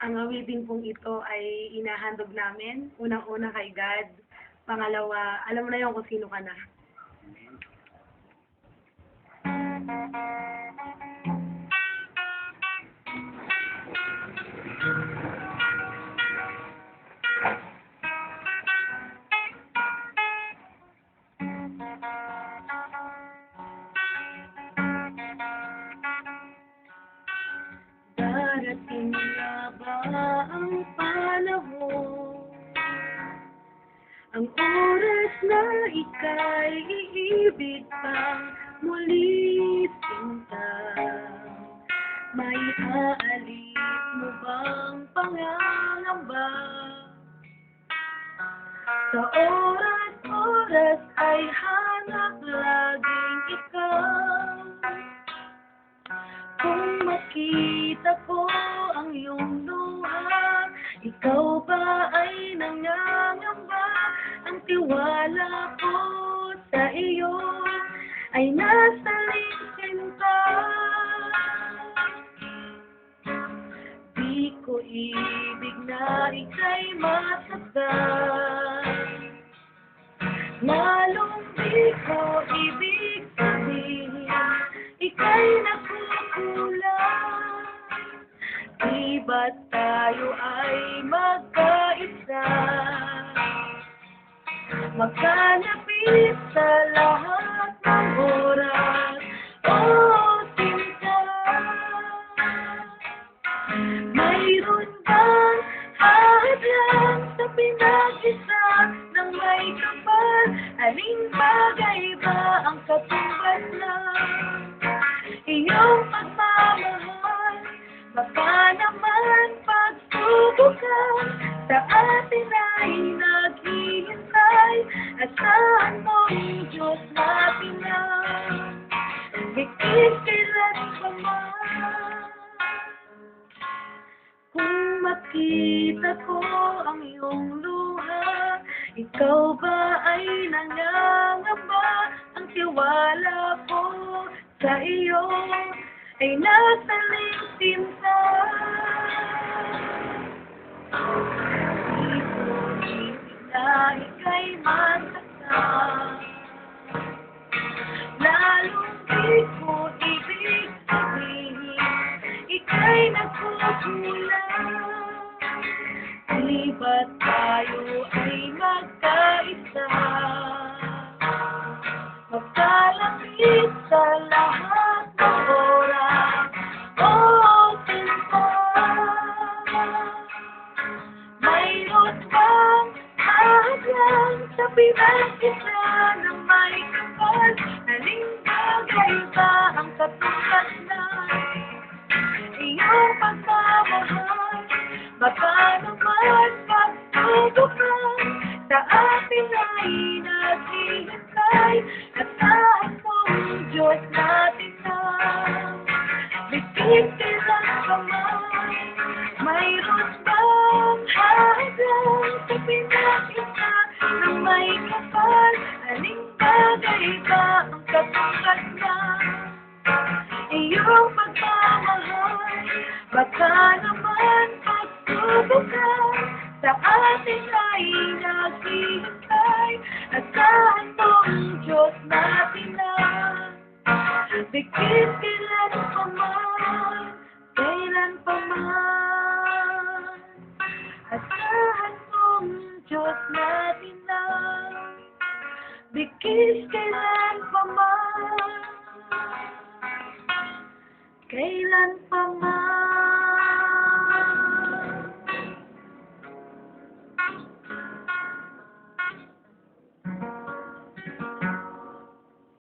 Ang awitin pong ito ay inahandog namin. Unang-una kay God. Pangalawa, alam mo na yun kung sino ka na. Darating na ba ang panahon, ang oras na ika'y iibig pang muli sinta? May aalis mo bang pangangamba? Sa oras-oras ay hanap laging ikaw. Kung makita ko ang iyong luha, ikaw ba ay nangangamba? Ang tiwala ko sa iyo ay nasa sinta. Di ko ibig na ika'y masaktan, lalong di ko ibig sabihin ika'y nakukulang. Di ba't tayo ay magkaisa, magkalapit sa lahat ng oras? Oh, sinta, mayroon bang hadlang sa pinag-isa ng may kapal? Aling bagay ba ang katumbas ng iyong pagmamahal? Baka naman pagsubukan sa atin ay naghihintay. Asahan mong Diyos natin na higit kailan pa man. Kung makita ko ang iyong luha, ikaw ba ay nangangamba? Ang tiwala ko sa iyo ay nasa sinta. Di ko ibig na ika'y masaktan, lalong di ko ibig sabihin ika'y nagkukulang. Di ba't tayo ay magkaisa, magkalapit sa lahat ng oras? Oh, sinta, mayroon bang hadlang sa pinag-isa ng may kapal? Aling bagay ba ang katumbas ng iyong pagmamahal? Baka naman pagsubukan sa atin ay naghihintay. Asahan mong Diyos natin na higit kailan pa man. Mayroon bang hadlang sa pinag-isa ng may kapal? Aling bagay ba ang katumbas ng iyong pagmamahal? Baka naman pagsubukan sa atin ay naghihintay. Asahan mong Diyos natin na higit kailan pa man, kailan pa man. Asahan mong Diyos natin na higit kailan pa man, kailan pa man.